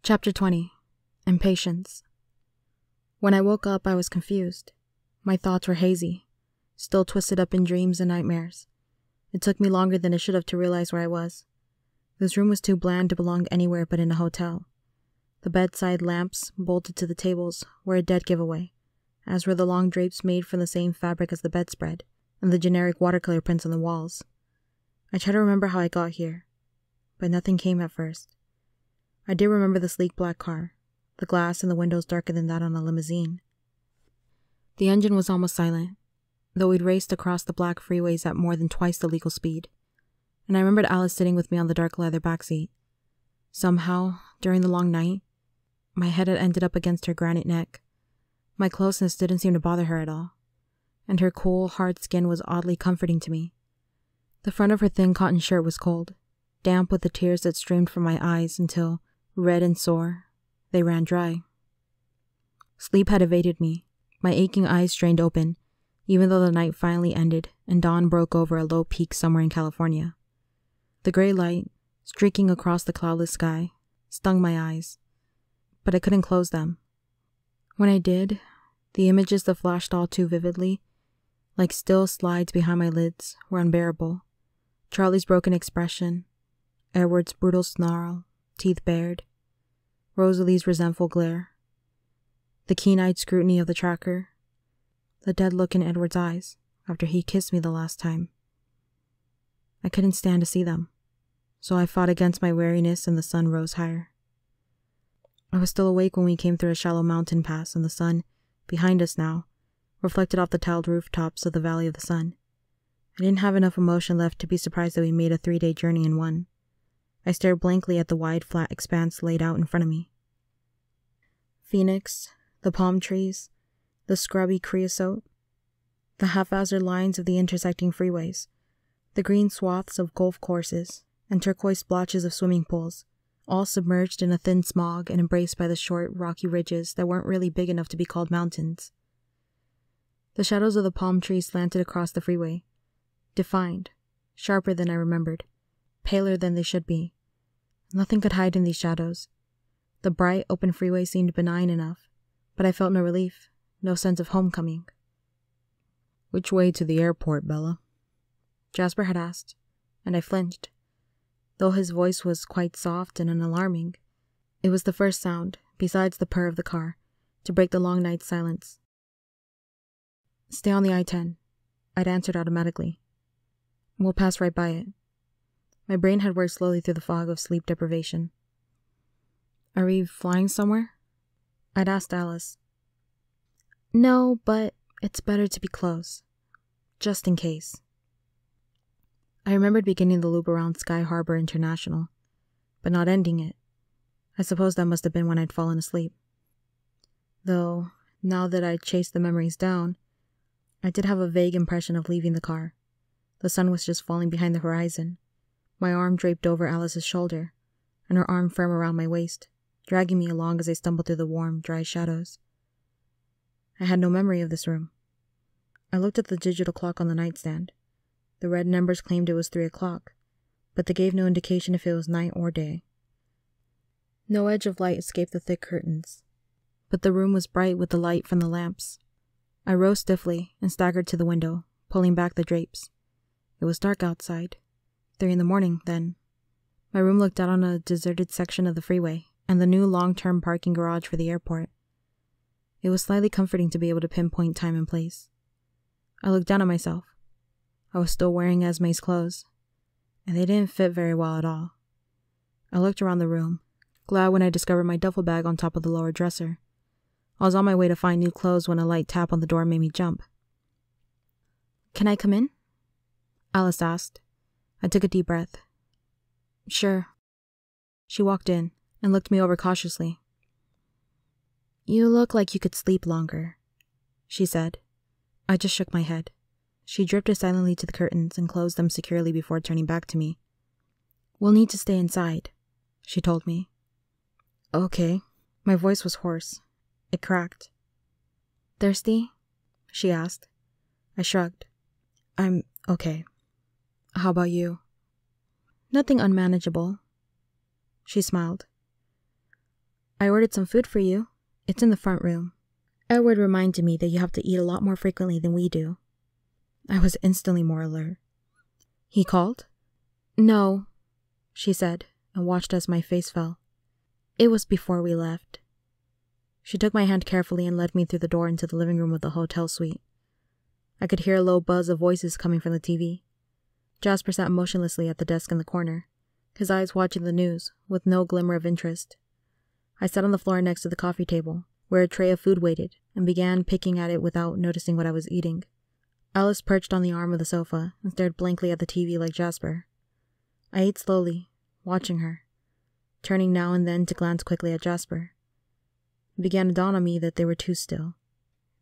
Chapter 20. Impatience. When I woke up, I was confused. My thoughts were hazy, still twisted up in dreams and nightmares. It took me longer than it should have to realize where I was. This room was too bland to belong anywhere but in a hotel. The bedside lamps, bolted to the tables, were a dead giveaway, as were the long drapes made from the same fabric as the bedspread, and the generic watercolor prints on the walls. I tried to remember how I got here, but nothing came at first. I did remember the sleek black car, the glass in the windows darker than that on a limousine. The engine was almost silent, though we'd raced across the black freeways at more than twice the legal speed, and I remembered Alice sitting with me on the dark leather backseat. Somehow, during the long night, my head had ended up against her granite neck. My closeness didn't seem to bother her at all, and her cool, hard skin was oddly comforting to me. The front of her thin cotton shirt was cold, damp with the tears that streamed from my eyes until, red and sore, they ran dry. Sleep had evaded me, my aching eyes strained open, even though the night finally ended and dawn broke over a low peak somewhere in California. The gray light, streaking across the cloudless sky, stung my eyes, but I couldn't close them. When I did, the images that flashed all too vividly, like still slides behind my lids, were unbearable. Charlie's broken expression, Edward's brutal snarl, teeth bared, Rosalie's resentful glare, the keen-eyed scrutiny of the tracker, the dead look in Edward's eyes after he kissed me the last time. I couldn't stand to see them, so I fought against my weariness and the sun rose higher. I was still awake when we came through a shallow mountain pass and the sun, behind us now, reflected off the tiled rooftops of the Valley of the Sun. I didn't have enough emotion left to be surprised that we made a 3-day journey in one. I stared blankly at the wide, flat expanse laid out in front of me. Phoenix, the palm trees, the scrubby creosote, the haphazard lines of the intersecting freeways, the green swaths of golf courses, and turquoise blotches of swimming pools, all submerged in a thin smog and embraced by the short, rocky ridges that weren't really big enough to be called mountains. The shadows of the palm trees slanted across the freeway, defined, sharper than I remembered, paler than they should be. Nothing could hide in these shadows. The bright, open freeway seemed benign enough, but I felt no relief, no sense of homecoming. "Which way to the airport, Bella?" Jasper had asked, and I flinched. Though his voice was quite soft and unalarming, it was the first sound, besides the purr of the car, to break the long night silence. "Stay on the I-10, I'd answered automatically. "We'll pass right by it." My brain had worked slowly through the fog of sleep deprivation. "Are we flying somewhere?" I'd asked Alice. "No, but it's better to be close. Just in case." I remembered beginning the loop around Sky Harbor International, but not ending it. I suppose that must have been when I'd fallen asleep. Though, now that I'd chased the memories down, I did have a vague impression of leaving the car. The sun was just falling behind the horizon, my arm draped over Alice's shoulder, and her arm firm around my waist, dragging me along as I stumbled through the warm, dry shadows. I had no memory of this room. I looked at the digital clock on the nightstand. The red numbers claimed it was 3 o'clock, but they gave no indication if it was night or day. No edge of light escaped the thick curtains, but the room was bright with the light from the lamps. I rose stiffly and staggered to the window, pulling back the drapes. It was dark outside. 3 in the morning, then. My room looked out on a deserted section of the freeway and the new long-term parking garage for the airport. It was slightly comforting to be able to pinpoint time and place. I looked down at myself. I was still wearing Esme's clothes, and they didn't fit very well at all. I looked around the room, glad when I discovered my duffel bag on top of the lower dresser. I was on my way to find new clothes when a light tap on the door made me jump. "Can I come in?" Alice asked. I took a deep breath. "Sure." She walked in and looked me over cautiously. "You look like you could sleep longer," she said. I just shook my head. She drifted silently to the curtains and closed them securely before turning back to me. "We'll need to stay inside," she told me. "Okay." My voice was hoarse. It cracked. "Thirsty?" she asked. I shrugged. "I'm okay. How about you?" "Nothing unmanageable." She smiled. I ordered some food for you. It's in the front room. Edward reminded me that you have to eat a lot more frequently than we do. I was instantly more alert. He called? No, she said, and watched as my face fell. It was before we left. She took my hand carefully and led me through the door into the living room of the hotel suite. I could hear a low buzz of voices coming from the TV. Jasper sat motionlessly at the desk in the corner, his eyes watching the news, with no glimmer of interest. I sat on the floor next to the coffee table, where a tray of food waited, and began picking at it without noticing what I was eating. Alice perched on the arm of the sofa and stared blankly at the TV like Jasper. I ate slowly, watching her, turning now and then to glance quickly at Jasper. It began to dawn on me that they were too still.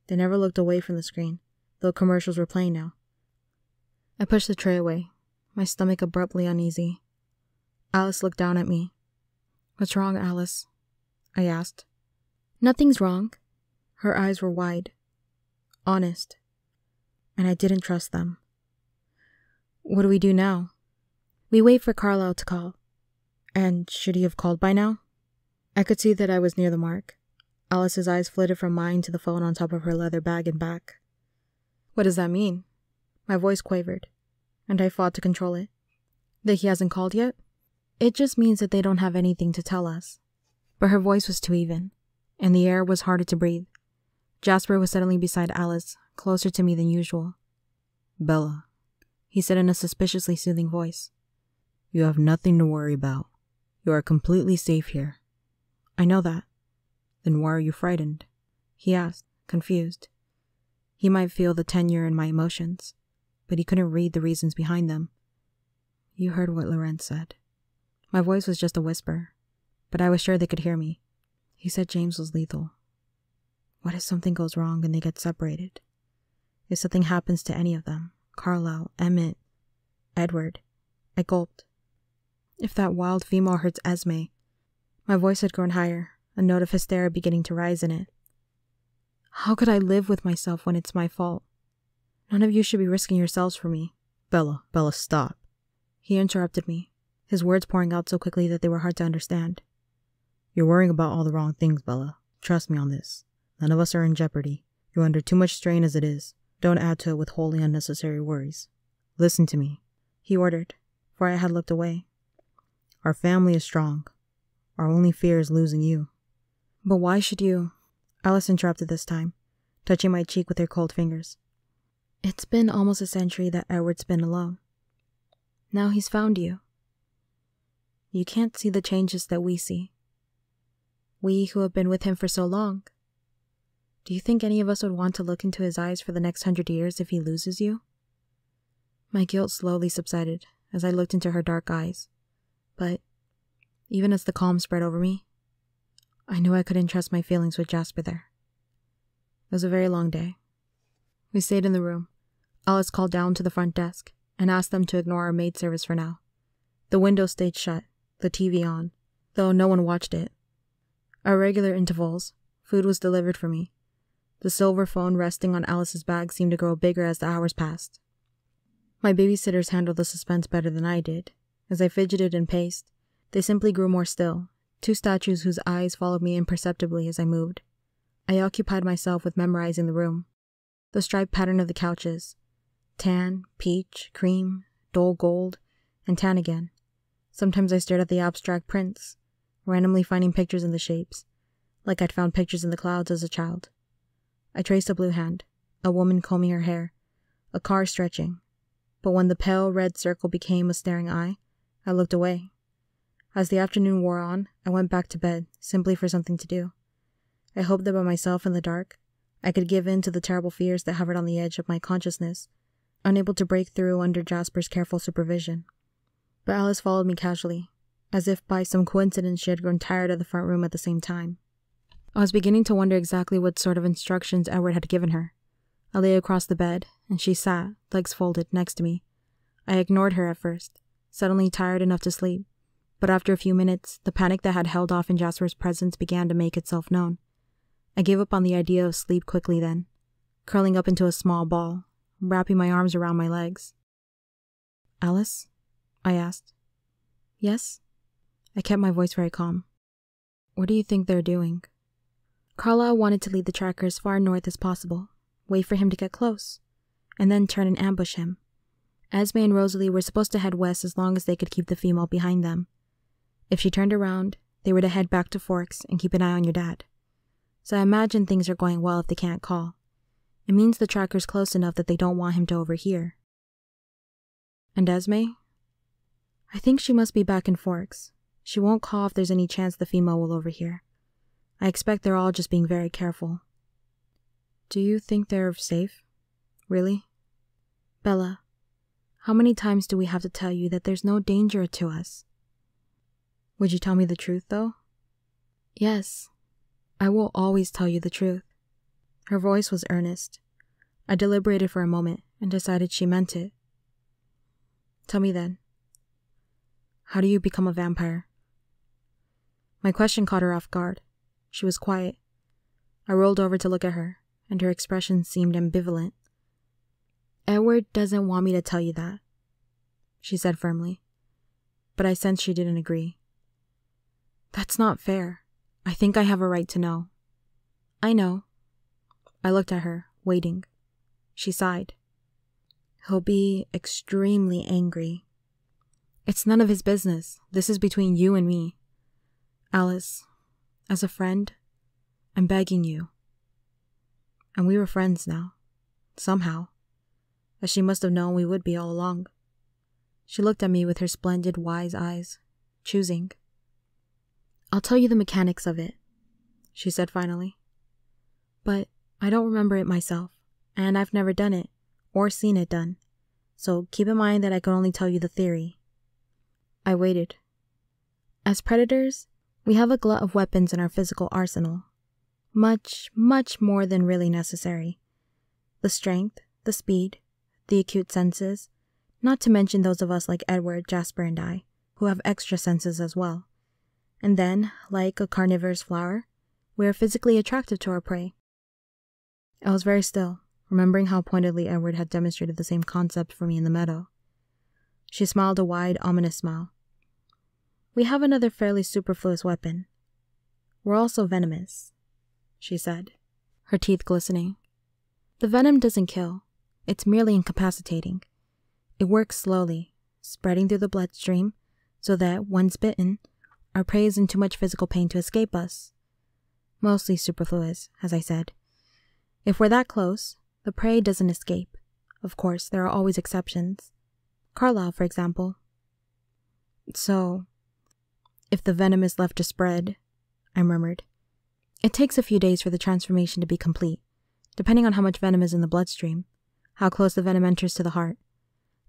They never looked away from the screen, though commercials were playing now. I pushed the tray away, my stomach abruptly uneasy. Alice looked down at me. "What's wrong, Alice?" I asked. "Nothing's wrong." Her eyes were wide, honest, and I didn't trust them. "What do we do now?" "We wait for Carlisle to call." "And should he have called by now?" I could see that I was near the mark. Alice's eyes flitted from mine to the phone on top of her leather bag and back. "What does that mean?" My voice quavered, and I fought to control it. "That he hasn't called yet?" "It just means that they don't have anything to tell us." But her voice was too even, and the air was harder to breathe. Jasper was suddenly beside Alice, closer to me than usual. "Bella," he said in a suspiciously soothing voice. "You have nothing to worry about. You are completely safe here." "I know that." "Then why are you frightened?" he asked, confused. He might feel the tenure in my emotions, but he couldn't read the reasons behind them. "You heard what Lorenz said." My voice was just a whisper, but I was sure they could hear me. "He said James was lethal. What if something goes wrong and they get separated? If something happens to any of them, Carlisle, Emmett, Edward." I gulped. "If that wild female hurts Esme." My voice had grown higher, a note of hysteria beginning to rise in it. "How could I live with myself when it's my fault? None of you should be risking yourselves for me." Bella, stop." He interrupted me, his words pouring out so quickly that they were hard to understand. "You're worrying about all the wrong things, Bella. Trust me on this. None of us are in jeopardy. You're under too much strain as it is. Don't add to it with wholly unnecessary worries. Listen to me," he ordered, for I had looked away. "Our family is strong. Our only fear is losing you." "But why should you?" Alice interrupted this time, touching my cheek with her cold fingers. "It's been almost a century that Edward's been alone. Now he's found you. You can't see the changes that we see. We who have been with him for so long. Do you think any of us would want to look into his eyes for the next 100 years if he loses you?" My guilt slowly subsided as I looked into her dark eyes, but even as the calm spread over me, I knew I couldn't trust my feelings with Jasper there. It was a very long day. We stayed in the room. Alice called down to the front desk and asked them to ignore our maid service for now. The window stayed shut, the TV on, though no one watched it. At regular intervals, food was delivered for me. The silver phone resting on Alice's bag seemed to grow bigger as the hours passed. My babysitters handled the suspense better than I did. As I fidgeted and paced, they simply grew more still, two statues whose eyes followed me imperceptibly as I moved. I occupied myself with memorizing the room. The striped pattern of the couches. Tan, peach, cream, dull gold, and tan again. Sometimes I stared at the abstract prints, randomly finding pictures in the shapes, like I'd found pictures in the clouds as a child. I traced a blue hand, a woman combing her hair, a car stretching, but when the pale red circle became a staring eye, I looked away. As the afternoon wore on, I went back to bed, simply for something to do. I hoped that by myself in the dark, I could give in to the terrible fears that hovered on the edge of my consciousness, unable to break through under Jasper's careful supervision. But Alice followed me casually, as if by some coincidence she had grown tired of the front room at the same time. I was beginning to wonder exactly what sort of instructions Edward had given her. I lay across the bed, and she sat, legs folded, next to me. I ignored her at first, suddenly tired enough to sleep, but after a few minutes, the panic that had held off in Jasper's presence began to make itself known. I gave up on the idea of sleep quickly then, curling up into a small ball, wrapping my arms around my legs. "Alice?" I asked. "Yes?" I kept my voice very calm. What do you think they're doing? Carlisle wanted to lead the tracker as far north as possible, wait for him to get close, and then turn and ambush him. Esme and Rosalie were supposed to head west as long as they could keep the female behind them. If she turned around, they were to head back to Forks and keep an eye on your dad. So I imagine things are going well if they can't call. It means the tracker's close enough that they don't want him to overhear. And Esme? I think she must be back in Forks. She won't call if there's any chance the female will overhear. I expect they're all just being very careful. Do you think they're safe? Really? Bella, how many times do we have to tell you that there's no danger to us? Would you tell me the truth, though? Yes, I will always tell you the truth. Her voice was earnest. I deliberated for a moment and decided she meant it. Tell me then. How do you become a vampire? My question caught her off guard. She was quiet. I rolled over to look at her, and her expression seemed ambivalent. Edward doesn't want me to tell you that, she said firmly. But I sensed she didn't agree. That's not fair. I think I have a right to know. I know. I looked at her, waiting. She sighed. He'll be extremely angry. It's none of his business. This is between you and me. Alice, as a friend, I'm begging you. And we were friends now. Somehow. As she must have known we would be all along. She looked at me with her splendid, wise eyes, choosing. I'll tell you the mechanics of it, she said finally. But I don't remember it myself, and I've never done it, or seen it done. So keep in mind that I can only tell you the theory. I waited. As predators, we have a glut of weapons in our physical arsenal. Much, much more than really necessary. The strength, the speed, the acute senses, not to mention those of us like Edward, Jasper, and I, who have extra senses as well. And then, like a carnivorous flower, we are physically attracted to our prey. I was very still, remembering how pointedly Edward had demonstrated the same concept for me in the meadow. She smiled a wide, ominous smile. We have another fairly superfluous weapon. We're also venomous, she said, her teeth glistening. The venom doesn't kill. It's merely incapacitating. It works slowly, spreading through the bloodstream, so that, once bitten, our prey is in too much physical pain to escape us. Mostly superfluous, as I said. If we're that close, the prey doesn't escape. Of course, there are always exceptions. Carlisle, for example. So, if the venom is left to spread, I murmured. It takes a few days for the transformation to be complete, depending on how much venom is in the bloodstream, how close the venom enters to the heart.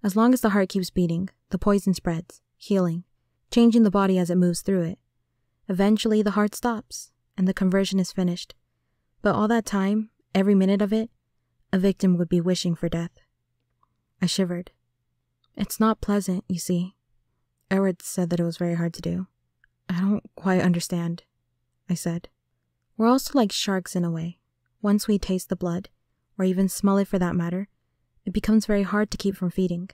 As long as the heart keeps beating, the poison spreads, healing, changing the body as it moves through it. Eventually, the heart stops, and the conversion is finished. But all that time, every minute of it, a victim would be wishing for death. I shivered. It's not pleasant, you see. Edward said that it was very hard to do. I don't quite understand, I said. We're also like sharks in a way. Once we taste the blood, or even smell it for that matter, it becomes very hard to keep from feeding,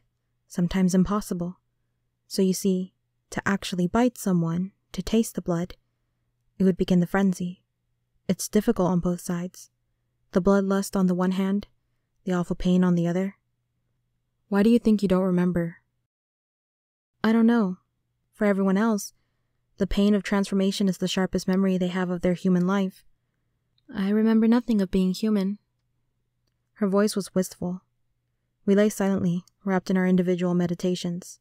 sometimes impossible. So you see, to actually bite someone, to taste the blood, it would begin the frenzy. It's difficult on both sides. The bloodlust on the one hand, the awful pain on the other. Why do you think you don't remember? I don't know. For everyone else, the pain of transformation is the sharpest memory they have of their human life. I remember nothing of being human. Her voice was wistful. We lay silently, wrapped in our individual meditations.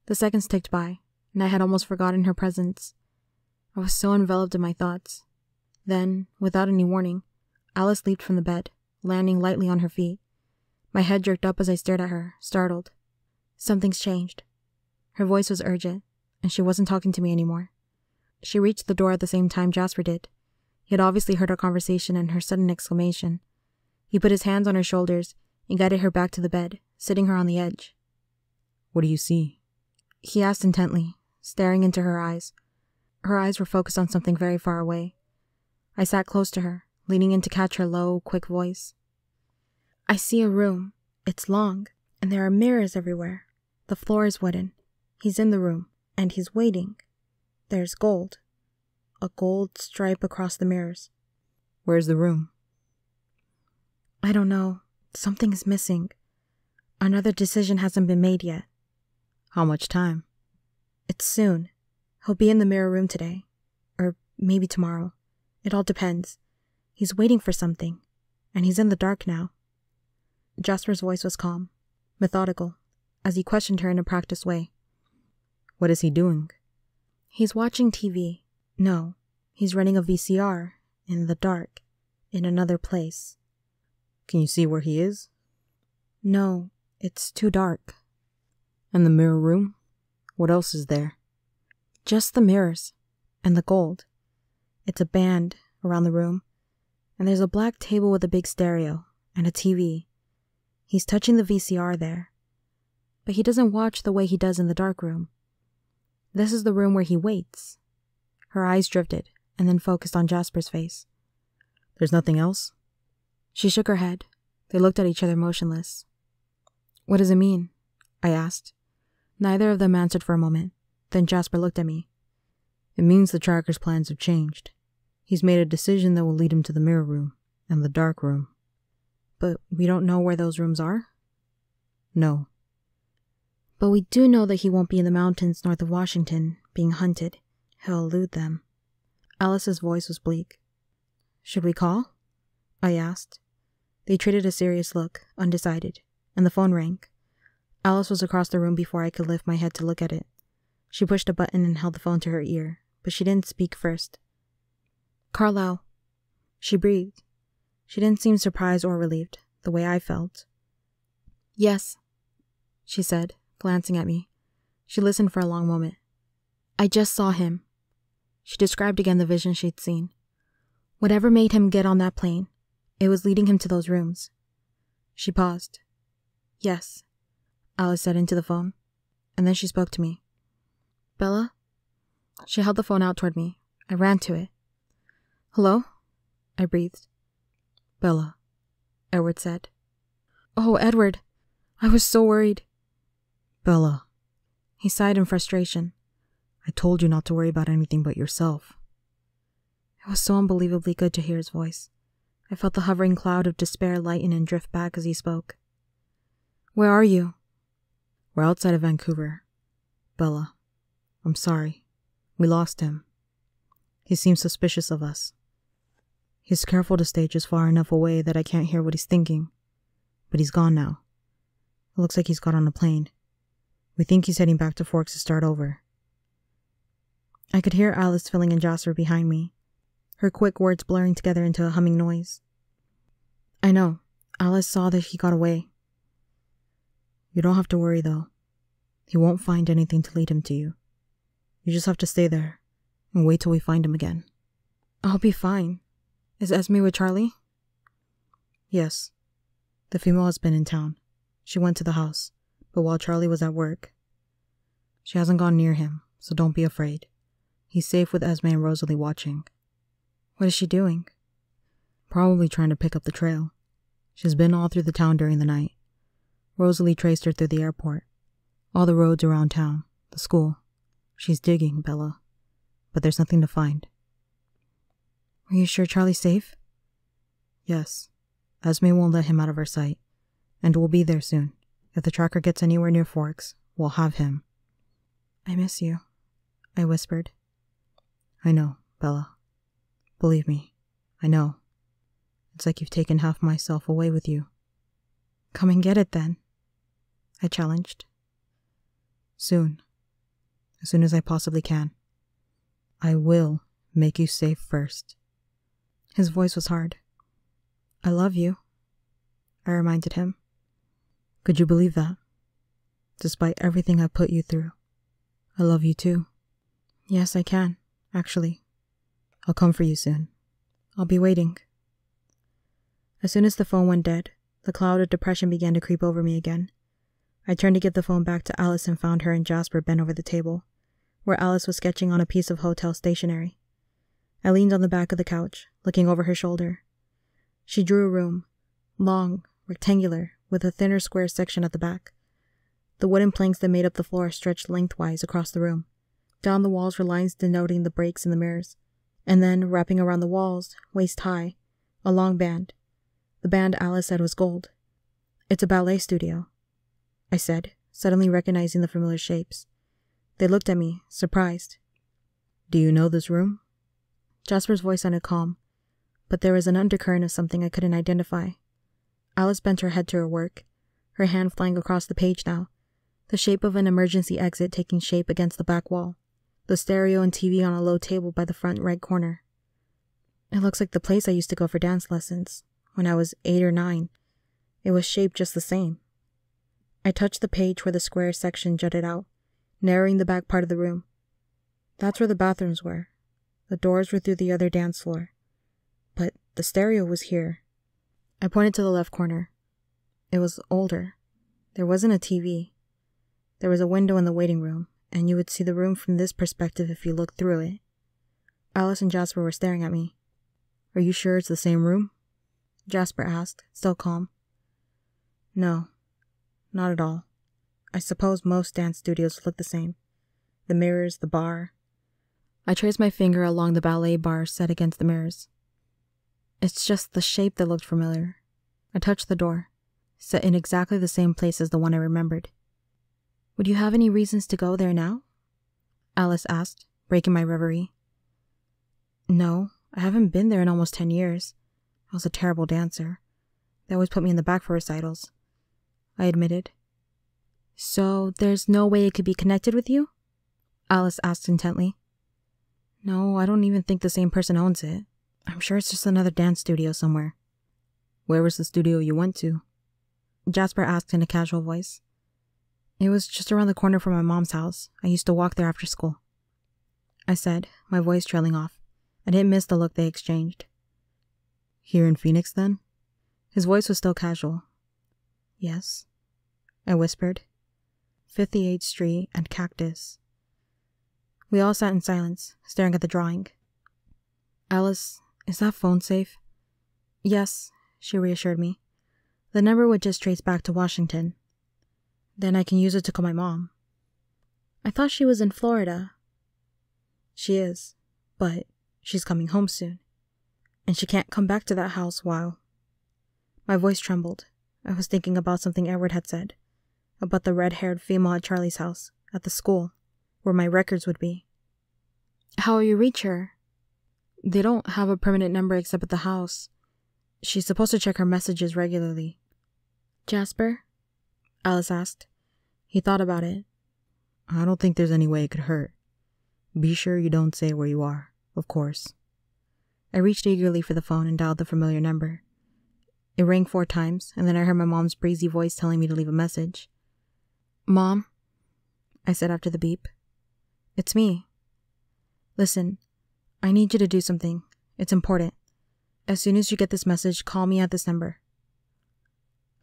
The seconds ticked by, and I had almost forgotten her presence. I was so enveloped in my thoughts. Then, without any warning, Alice leaped from the bed, landing lightly on her feet. My head jerked up as I stared at her, startled. Something's changed. Her voice was urgent, and she wasn't talking to me anymore. She reached the door at the same time Jasper did. He had obviously heard our conversation and her sudden exclamation. He put his hands on her shoulders and guided her back to the bed, sitting her on the edge. "What do you see?" he asked intently, staring into her eyes. Her eyes were focused on something very far away. I sat close to her, leaning in to catch her low, quick voice. "I see a room. It's long, and there are mirrors everywhere. The floor is wooden. He's in the room, and he's waiting. There's gold. a gold stripe across the mirrors. Where's the room? I don't know. Something is missing. Another decision hasn't been made yet. How much time? It's soon. He'll be in the mirror room today. Or maybe tomorrow. It all depends. He's waiting for something. And he's in the dark now. Jasper's voice was calm, methodical, as he questioned her in a practiced way. What is he doing? He's watching TV. No, he's running a VCR, in the dark, in another place. Can you see where he is? No, it's too dark. And the mirror room? What else is there? Just the mirrors, and the gold. It's a band around the room, and there's a black table with a big stereo, and a TV. He's touching the VCR there. But he doesn't watch the way he does in the dark room. This is the room where he waits. Her eyes drifted, and then focused on Jasper's face. There's nothing else? She shook her head. They looked at each other motionless. What does it mean? I asked. Neither of them answered for a moment. Then Jasper looked at me. It means the tracker's plans have changed. He's made a decision that will lead him to the mirror room and the dark room. But we don't know where those rooms are? No. But we do know that he won't be in the mountains north of Washington, being hunted. He'll elude them. Alice's voice was bleak. Should we call? I asked. They traded a serious look, undecided, and the phone rang. Alice was across the room before I could lift my head to look at it. She pushed a button and held the phone to her ear, but she didn't speak first. Carlisle. She breathed. She didn't seem surprised or relieved, the way I felt. Yes, she said, glancing at me. She listened for a long moment. I just saw him. She described again the vision she'd seen. Whatever made him get on that plane, it was leading him to those rooms. She paused. Yes, Alice said into the phone, and then she spoke to me. Bella? She held the phone out toward me. I ran to it. Hello? I breathed. Bella, Edward said. Oh, Edward. I was so worried. Bella. He sighed in frustration. I told you not to worry about anything but yourself. It was so unbelievably good to hear his voice. I felt the hovering cloud of despair lighten and drift back as he spoke. Where are you? We're outside of Vancouver. Bella, I'm sorry. We lost him. He seems suspicious of us. He's careful to stay just far enough away that I can't hear what he's thinking. But he's gone now. It looks like he's got on a plane. We think he's heading back to Forks to start over. I could hear Alice filling in Jasper behind me, her quick words blurring together into a humming noise. I know. Alice saw that he got away. You don't have to worry, though. He won't find anything to lead him to you. You just have to stay there and wait till we find him again. I'll be fine. Is Esme with Charlie? Yes. The female has been in town. She went to the house, but while Charlie was at work. She hasn't gone near him, so don't be afraid. He's safe with Esme and Rosalie watching. What is she doing? Probably trying to pick up the trail. She's been all through the town during the night. Rosalie traced her through the airport, all the roads around town, the school. She's digging, Bella, but there's nothing to find. Are you sure Charlie's safe? Yes. Esme won't let him out of her sight, and we'll be there soon. If the tracker gets anywhere near Forks, we'll have him. I miss you, I whispered. I know, Bella. Believe me, I know. It's like you've taken half myself away with you. Come and get it then, I challenged. Soon. As soon as I possibly can. I will make you safe first. His voice was hard. I love you, I reminded him. Could you believe that? Despite everything I put you through, I love you too. Yes, I can, actually. I'll come for you soon. I'll be waiting. As soon as the phone went dead, the cloud of depression began to creep over me again. I turned to give the phone back to Alice and found her and Jasper bent over the table, where Alice was sketching on a piece of hotel stationery. I leaned on the back of the couch, looking over her shoulder. She drew a room, long, rectangular, with a thinner square section at the back. The wooden planks that made up the floor stretched lengthwise across the room. Down the walls were lines denoting the breaks in the mirrors, And then, wrapping around the walls, waist high, a long band. The band Alice said was gold. It's a ballet studio, I said, suddenly recognizing the familiar shapes. They looked at me, surprised. Do you know this room? Jasper's voice sounded calm, but there was an undercurrent of something I couldn't identify. Alice bent her head to her work, her hand flying across the page now, the shape of an emergency exit taking shape against the back wall, the stereo and TV on a low table by the front right corner. It looks like the place I used to go for dance lessons, when I was 8 or 9. It was shaped just the same. I touched the page where the square section jutted out, narrowing the back part of the room. That's where the bathrooms were. The doors were through the other dance floor. But the stereo was here. I pointed to the left corner. It was older. There wasn't a TV. There was a window in the waiting room, and you would see the room from this perspective if you looked through it. Alice and Jasper were staring at me. Are you sure it's the same room? Jasper asked, still calm. No, not at all. I suppose most dance studios look the same. The mirrors, the bar. I traced my finger along the ballet bar set against the mirrors. It's just the shape that looked familiar. I touched the door, set in exactly the same place as the one I remembered. Would you have any reasons to go there now? Alice asked, breaking my reverie. No, I haven't been there in almost 10 years. I was a terrible dancer. They always put me in the back for recitals, I admitted. So there's no way it could be connected with you? Alice asked intently. No, I don't even think the same person owns it. I'm sure it's just another dance studio somewhere. Where was the studio you went to? Jasper asked in a casual voice. It was just around the corner from my mom's house. I used to walk there after school, I said, my voice trailing off. I didn't miss the look they exchanged. Here in Phoenix, then? His voice was still casual. Yes, I whispered. 58th Street and Cactus. We all sat in silence, staring at the drawing. Alice, is that phone safe? Yes, she reassured me. The number would just trace back to Washington. Then I can use it to call my mom. I thought she was in Florida. She is, but she's coming home soon. And she can't come back to that house while... My voice trembled. I was thinking about something Edward had said, about the red-haired female at Charlie's house, at the school, where my records would be. How will you reach her? They don't have a permanent number except at the house. She's supposed to check her messages regularly. Jasper? Alice asked. He thought about it. I don't think there's any way it could hurt. Be sure you don't say where you are, of course. I reached eagerly for the phone and dialed the familiar number. It rang 4 times, and then I heard my mom's breezy voice telling me to leave a message. Mom, I said after the beep. It's me. Listen, I need you to do something. It's important. As soon as you get this message, call me at this number.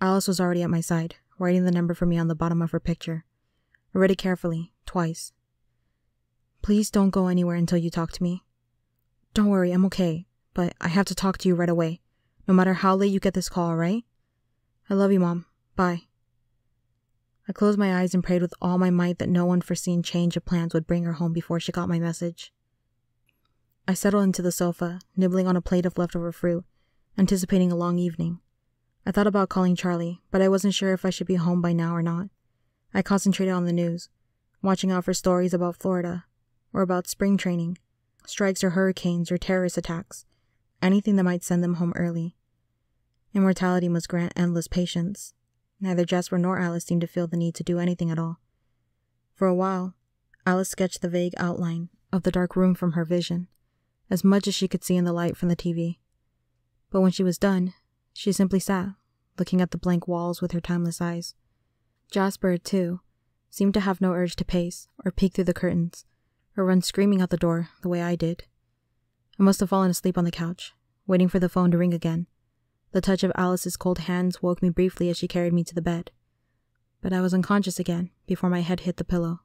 Alice was already at my side, writing the number for me on the bottom of her picture. I read it carefully, twice. Please don't go anywhere until you talk to me. Don't worry, I'm okay, but I have to talk to you right away, no matter how late you get this call, all right? I love you, Mom. Bye. I closed my eyes and prayed with all my might that no unforeseen change of plans would bring her home before she got my message. I settled into the sofa, nibbling on a plate of leftover fruit, anticipating a long evening. I thought about calling Charlie, but I wasn't sure if I should be home by now or not. I concentrated on the news, watching out for stories about Florida, or about spring training, strikes or hurricanes or terrorist attacks, anything that might send them home early. Immortality must grant endless patience. Neither Jasper nor Alice seemed to feel the need to do anything at all. For a while, Alice sketched the vague outline of the dark room from her vision, as much as she could see in the light from the TV. But when she was done, she simply sat, looking at the blank walls with her timeless eyes. Jasper, too, seemed to have no urge to pace, or peek through the curtains, or run screaming out the door the way I did. I must have fallen asleep on the couch, waiting for the phone to ring again. The touch of Alice's cold hands woke me briefly as she carried me to the bed. But I was unconscious again before my head hit the pillow.